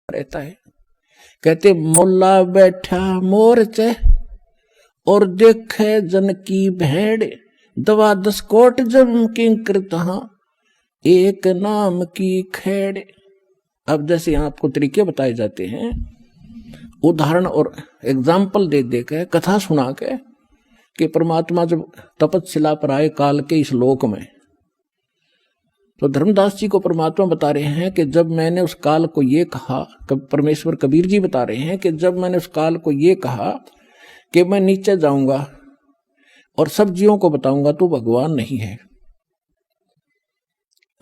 रहता है। कहते मोला बैठा मोरचे और देखे जन की भेड़, दवा 10 कोट जम किंकर तहां एक नाम की खेड़। अब जैसे यहां आपको तरीके बताए जाते हैं, उदाहरण और एग्जाम्पल दे दे के, कथा सुना के, कि परमात्मा जब तपस्या पर आए काल के इस लोक में, तो धर्मदास जी को परमात्मा बता रहे हैं कि जब मैंने उस काल को ये कहा, परमेश्वर कबीर जी बता रहे हैं कि जब मैंने उस काल को ये कहा कि मैं नीचे जाऊंगा और सब जीवों को बताऊंगा तो भगवान नहीं है,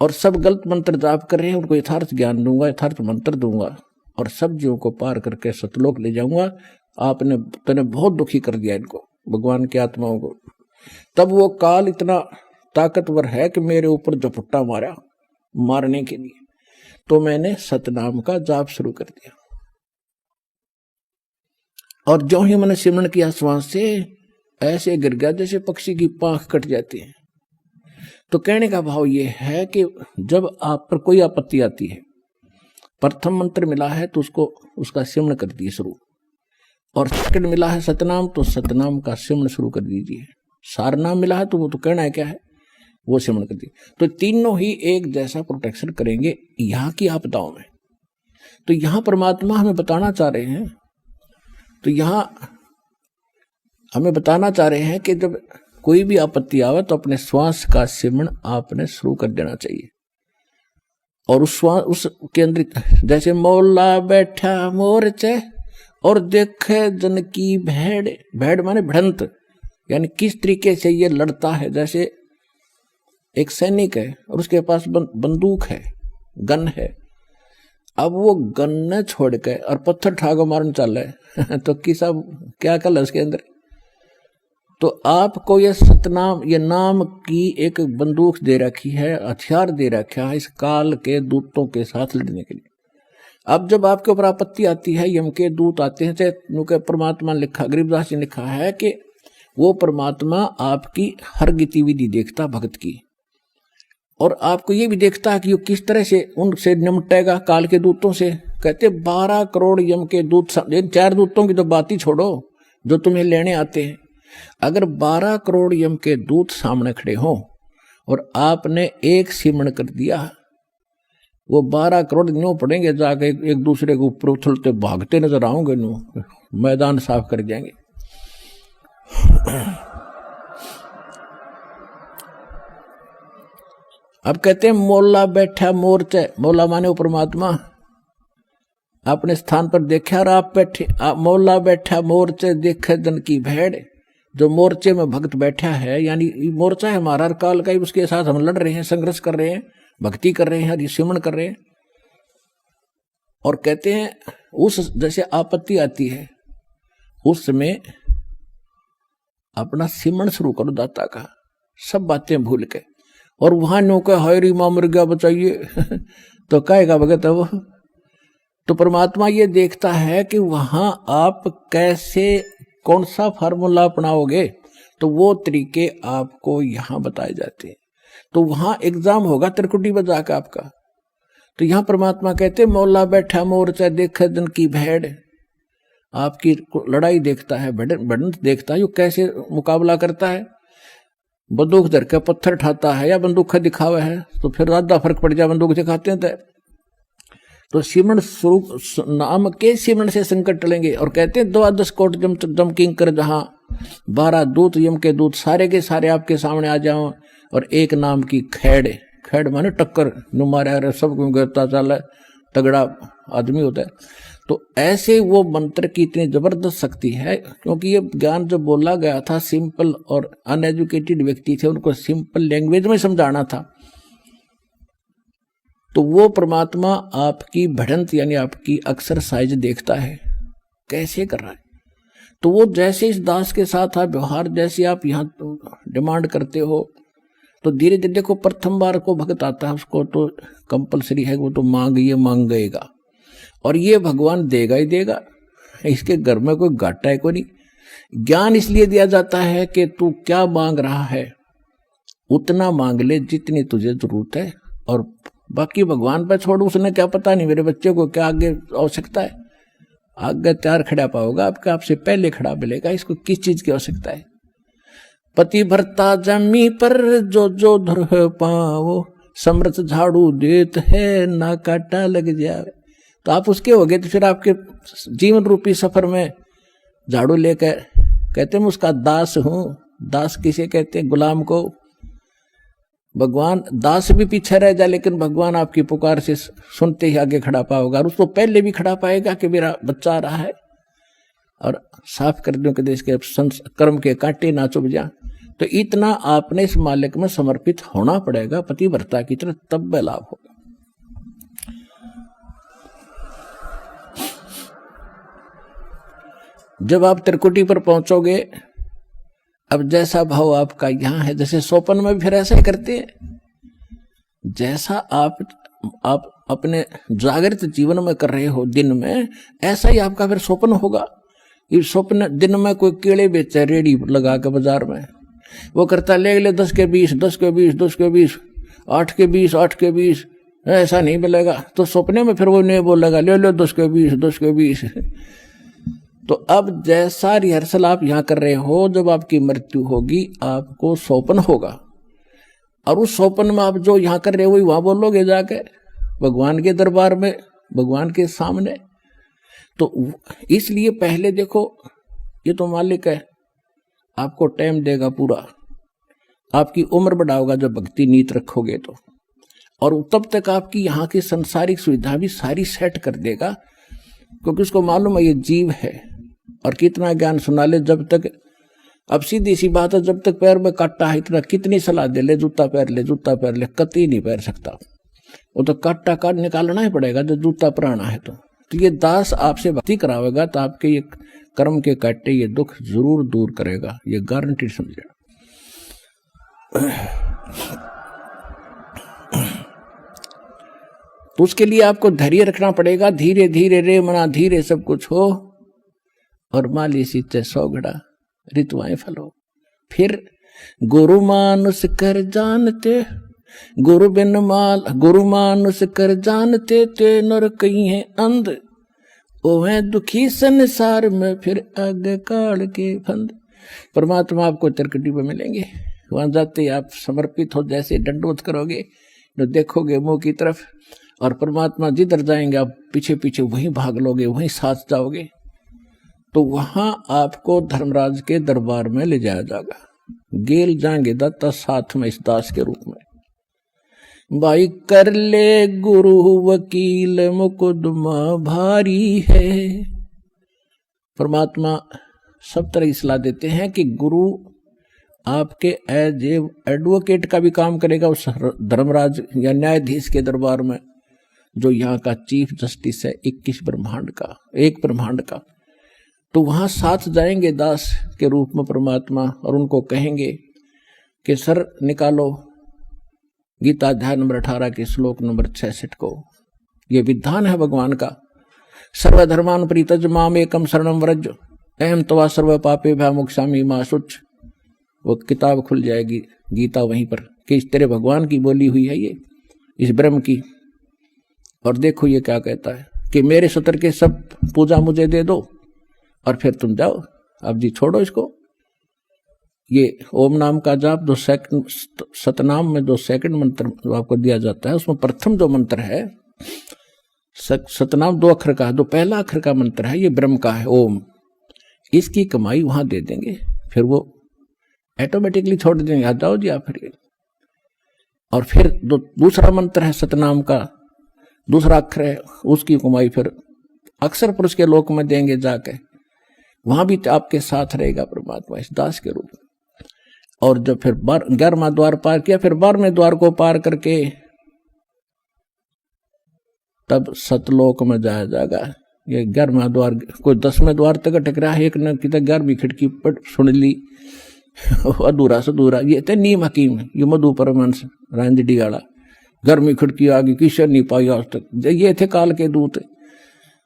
और सब गलत मंत्र जाप कर रहे हैं, उनको यथार्थ ज्ञान दूंगा, यथार्थ मंत्र दूंगा और सब जीवों को पार करके सतलोक ले जाऊंगा। आपने तने बहुत दुखी कर दिया इनको, भगवान की आत्माओं को। तब वो काल इतना ताकतवर है कि मेरे ऊपर झपट्टा मारा मारने के लिए, तो मैंने सतनाम का जाप शुरू कर दिया। और जो ही मैंने सिमरन किया श्वास से, ऐसे गिर गया जैसे पक्षी की पांख कट जाती है। तो कहने का भाव ये है कि जब आप पर कोई आपत्ति आती है, प्रथम मंत्र मिला है तो उसका सिमरन कर दिए शुरू, और सेकंड मिला है सतनाम तो सतनाम का सिमरन शुरू कर दीजिए। सार नाम मिला है तो वो तो कहना है क्या है, वो सिमरन कर दिए। तो तीनों ही एक जैसा प्रोटेक्शन करेंगे यहाँ की आपदाओं में। तो यहाँ परमात्मा हमें बताना चाह रहे हैं, तो यहाँ हमें बताना चाह रहे हैं कि जब कोई भी आपत्ति आवे तो अपने श्वास का सिमरन आपने शुरू कर देना चाहिए। और उस श्वास उसके अंदर जैसे मौला बैठा मोरचे और देखे जन की भेड़, भेड़ माने भिड़ंत, यानी किस तरीके से ये लड़ता है। जैसे एक सैनिक है और उसके पास बंदूक है, गन है, अब वो गन न छोड़ के और पत्थर ठाको मारने चल रहे तो किसा क्या कल है उसके अंदर। तो आपको ये सतनाम, ये नाम की एक बंदूक दे रखी है, हथियार दे रखा है इस काल के दूतों के साथ लड़ने के लिए। अब जब आपके ऊपर आपत्ति आती है, यम के दूत आते हैं, चाहे परमात्मा लिखा, गरीबदास जी ने लिखा है कि वो परमात्मा आपकी हर गतिविधि देखता भक्त की, और आपको ये भी देखता है कि वो किस तरह से उनसे निपटेगा काल के दूतों से। कहते 12 करोड़ यम के दूत, 4 दूतों की तो बात ही छोड़ो जो तुम्हें लेने आते हैं। अगर 12 करोड़ यम के दूत सामने खड़े हों और आपने एक सिमरन कर दिया, वो 12 करोड़ न्यू पड़ेंगे, जाके एक दूसरे के ऊपर उछलते भागते नजर आओगे, न्यू मैदान साफ कर जाएंगे। अब कहते हैं मौला बैठा मोरचे, मौला माने वो परमात्मा अपने स्थान पर देखा, और आप बैठे, मौला बैठा मोरचे देखे जन की भेड़। जो मोर्चे में भक्त बैठा है, यानी मोर्चा है हमारा हर काल का ही, उसके साथ हम लड़ रहे हैं, संघर्ष कर रहे हैं, भक्ति कर रहे हैं, सिमरन कर रहे हैं। और कहते हैं उस जैसे आपत्ति आती है उस समय अपना सिमरन शुरू करो दाता का, सब बातें भूल के। और वहां नो का हरी मां मर गया बचाइए तो कहेगा भगत है वो। तो परमात्मा ये देखता है कि वहां आप कैसे, कौन सा फार्मूला अपनाओगे, तो वो तरीके आपको यहां बताए जाते हैं। तो वहां एग्जाम होगा त्रिकुटी बजा का आपका। तो यहां परमात्मा कहते मौला बैठा मोरचा देखे जन की भेड़, आपकी लड़ाई देखता है, भिड़ंत देखता है, यो कैसे मुकाबला करता है। बंदूक धर के पत्थर ठाता है या बंदूक दिखावा है, तो फिर ज्यादा फर्क पड़ जाए, बंदूक दिखाते हैं। तो सिमरन स्वरूप नाम के सिमरन से संकट टलेंगे। और कहते हैं 12 कोट जम किंकर जहां, 12 दूत यम के दूत सारे के सारे आपके सामने आ जाओ, और एक नाम की खेड़, खेड़ माने टक्कर, नुमारा सब गिरता चल तगड़ा आदमी होता है। तो ऐसे वो मंत्र की इतनी जबरदस्त शक्ति है, क्योंकि ये ज्ञान जो बोला गया था सिंपल और अनएजुकेटेड व्यक्ति थे, उनको सिंपल लैंग्वेज में समझाना था। तो वो परमात्मा आपकी भिड़ंत यानी आपकी एक्सरसाइज देखता है कैसे कर रहा है। तो वो जैसे इस दास के साथ आप व्यवहार जैसे आप यहाँ डिमांड करते हो, तो धीरे धीरे देखो प्रथम बार को भक्त आता है उसको तो कंपलसरी है, वो तो मांग गएगा, और ये भगवान देगा ही देगा, इसके घर में कोई घाटा है कोई नहीं। ज्ञान इसलिए दिया जाता है कि तू क्या मांग रहा है उतना मांग ले जितनी तुझे जरूरत है, और बाकी भगवान पर छोड़, उसने क्या पता नहीं मेरे बच्चे को क्या आगे आवश्यकता है। आगे तैयार खड़ा पाओगा आपका, आपसे पहले खड़ा मिलेगा, इसको किस चीज की आवश्यकता है। पति भरता जमी पर जो जो धर पाओ, समर्थ झाड़ू देत है ना काटा लग जाए। तो आप उसके हो गए तो फिर आपके जीवन रूपी सफर में झाड़ू लेकर, कहते हैं मैं उसका दास हूं। दास किसे कहते हैं? गुलाम को। भगवान दास भी पीछे रह जाए लेकिन भगवान आपकी पुकार से सुनते ही आगे खड़ा पाओगा, और उसको पहले भी खड़ा पाएगा कि मेरा बच्चा आ रहा है, और साफ कर दूं कि देश के कर्म के कांटे ना चुभ जा। तो इतना आपने इस मालिक में समर्पित होना पड़ेगा पतिव्रता की तरह, तब लाभ होगा। जब आप त्रिकुटी पर पहुंचोगे, अब जैसा भाव आपका यहां है, जैसे सोपन में भी फिर ऐसा ही करते हैं, जैसा आप अपने जागृत जीवन में कर रहे हो दिन में, ऐसा ही आपका फिर स्वप्न होगा। ये स्वप्न दिन में कोई केले बेचे रेडी लगा के बाजार में, वो करता ले 10 के 20, 10 के 20, 10 के 20, 8 के 20, 8 के 20, ऐसा नहीं मिलेगा। तो सपने में फिर वो नहीं बोलेगा ले 10 के 20, 10 के 20। तो अब जैसा रिहर्सल आप यहां कर रहे हो, जब आपकी मृत्यु होगी आपको स्वप्न होगा, और उस स्वप्न में आप जो यहां कर रहे हो वही वहां बोलोगे जाके भगवान के दरबार में, भगवान के सामने। तो इसलिए पहले देखो, ये तो मालिक है, आपको टाइम देगा पूरा, आपकी उम्र बढ़ाओगा जब भक्ति नीत रखोगे तो, और तब तक आपकी यहाँ की संसारिक सुविधा भी सारी सेट कर देगा, क्योंकि उसको मालूम है ये जीव है। और कितना ज्ञान सुना ले, जब तक, अब सीधी सी बात है, जब तक पैर में काटा है इतना कितनी सलाह दे ले जूता पहन ले, जूता पहन ले, कतई नहीं पहन सकता। वो तो काटा काट निकालना ही पड़ेगा जब जूता पुराना है। तो ये दास आपसे भक्ति करावेगा तो आपके ये कर्म के काटे ये दुख जरूर दूर करेगा, ये गारंटी समझे। तो उसके लिए आपको धैर्य रखना पड़ेगा। धीरे धीरे रे मना धीरे सब कुछ हो, और माली सींचे 100 घड़ा ऋतुआएं फलो। फिर गुरु मानुष कर जानते, गुरु बिन माल, गुरु मानुष कर जानते ते नर कहीं है अंध, ओ है दुखी संसार में फिर आगे काल के फंद। परमात्मा आपको त्रिकुटी में मिलेंगे, वहां जाते आप समर्पित हो, जैसे दंडवत करोगे तो देखोगे मुंह की तरफ, और परमात्मा जिधर जाएंगे आप पीछे पीछे वहीं भाग लोगे, वहीं साथ जाओगे। तो वहां आपको धर्मराज के दरबार में ले जाया जाएगा, गेल जाएंगे दत्ता साथ में इस दास के रूप में। भाई कर ले गुरु वकील मुकदमा भारी है। परमात्मा सब तरह की सलाह देते हैं कि गुरु आपके एज एडवोकेट का भी काम करेगा उस धर्मराज या न्यायाधीश के दरबार में, जो यहाँ का चीफ जस्टिस है 21 ब्रह्मांड का, एक ब्रह्मांड का। तो वहां साथ जाएंगे दास के रूप में परमात्मा, और उनको कहेंगे कि सर निकालो गीता अध्याय नंबर 18 के श्लोक नंबर 66 को। ये विधान है भगवान का, सर्वधर्मान परित्यज माम एकम शरणम व्रज अहम तवा सर्व पापे भय मोक्षामि मा शुच। वो किताब खुल जाएगी गीता वहीं पर कि इस तेरे भगवान की बोली हुई है ये, इस ब्रह्म की। और देखो ये क्या कहता है कि मेरे सत्र के सब पूजा मुझे दे दो और फिर तुम जाओ, अब जी छोड़ो इसको। ये ओम नाम का जाप जो सतनाम में जो सेकंड मंत्र जो आपको दिया जाता है, उसमें प्रथम जो मंत्र है सतनाम 2 अक्षर का है, जो पहला अक्षर का मंत्र है ये ब्रह्म का है ओम। इसकी कमाई वहां दे देंगे, फिर वो ऑटोमेटिकली छोड़ देंगे, आ जाओ जी आप फिर। और फिर जो दूसरा मंत्र है सतनाम का दूसरा अक्षर है, उसकी कमाई फिर अक्षर पुरुष के लोक में देंगे जाके, वहां भी आपके साथ रहेगा परमात्मा इस दास के रूप में। और जब फिर 11वां द्वार पार किया, फिर 12वें द्वार को पार करके तब सतलोक में जाया जाएगा। ये 11वां द्वार, कोई 10वें द्वार तक अटक रहा है, एक न कि 11वीं खिड़की पर सुन ली अधूरा सधूरा। ये थे नीम हकीम, ये मधु परमहंस रांझडी वाला, 11वीं खिड़की आगे किशन नहीं पाई आज तक। ये थे काल के दूत,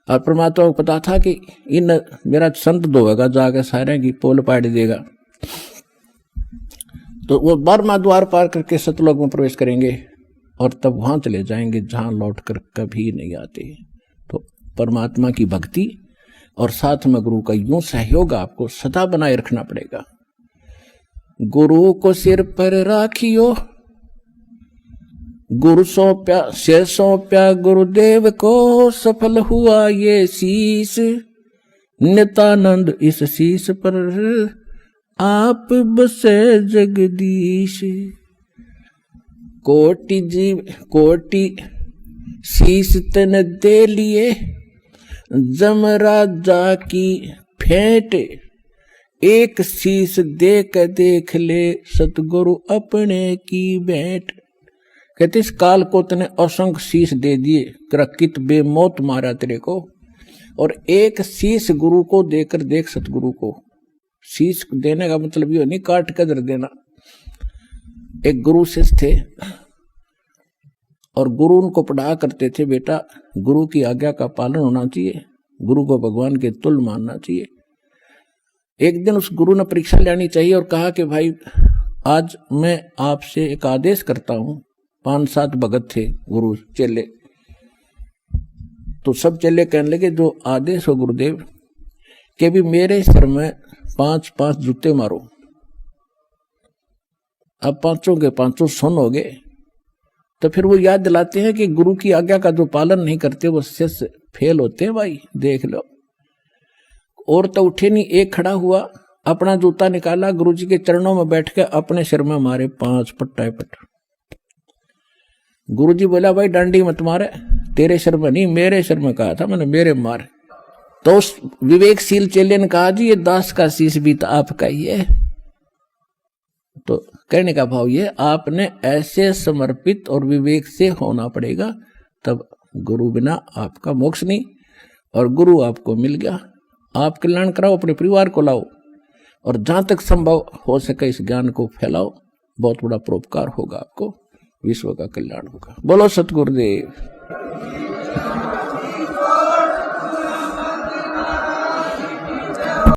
और परमात्मा को पता था कि इन मेरा संत धोएगा जाके सारे की पोल पाड़ देगा। तो वो 12वां द्वार पार करके सतलोक में प्रवेश करेंगे। और तब वहां चले जाएंगे जहां लौटकर कभी नहीं आते। तो परमात्मा की भक्ति और साथ में गुरु का यूं सहयोग आपको सदा बनाए रखना पड़ेगा। गुरु को सिर पर राखियो, गुरु सौंप्या सिर सौंप्या गुरुदेव को, सफल हुआ ये शीस नित्यानंद इस शीस पर आप बसे जगदीश। कोटि जीव कोटि शीस तन दे लिए, जमराजा की फेंट एक शीस दे के देख ले, सतगुरु अपने की भेंट। कहते इस काल को तने असंख्य शीस दे दिए, कित बेमौत मारा तेरे को, और एक शीस गुरु को देकर देख सतगुरु को। शीस देने का मतलब ये नहीं काट कर देना। एक गुरु शिष्य थे और गुरु उनको पढ़ा करते थे, बेटा गुरु की आज्ञा का पालन होना चाहिए, गुरु को भगवान के तुल्य मानना चाहिए। एक दिन उस गुरु ने परीक्षा लेनी चाहिए और कहा कि भाई आज मैं आपसे एक आदेश करता हूं। 5-7 भगत थे गुरु चेले, तो सब चेले कहने लगे जो आदेश हो गुरुदेव, कि भी मेरे सिर में 5-5 जूते मारो। अब 5 के 5 सुन हो गए। तो फिर वो याद दिलाते हैं कि गुरु की आज्ञा का जो पालन नहीं करते वो शिष्य फेल होते हैं। भाई देख लो, और तो उठे नहीं, एक खड़ा हुआ, अपना जूता निकाला, गुरुजी के चरणों में बैठ के अपने सिर में मारे 5 पट्टा पट। गुरुजी बोला भाई डांडी मत मारे, तेरे सिर में नहीं मेरे सिर में कहा था मैंने, मेरे मारे। तो उस विवेकशील चेले ने कहा जी ये दास का शीश भी तो आपका ही है। तो कहने का भाव ये, आपने ऐसे समर्पित और विवेक से होना पड़ेगा, तब गुरु बिना आपका मोक्ष नहीं। और गुरु आपको मिल गया, आप कल्याण कराओ, अपने परिवार को लाओ, और जहां तक संभव हो सके इस ज्ञान को फैलाओ। बहुत बड़ा परोपकार होगा आपको, विश्व का कल्याण होगा। बोलो सतगुरुदेव।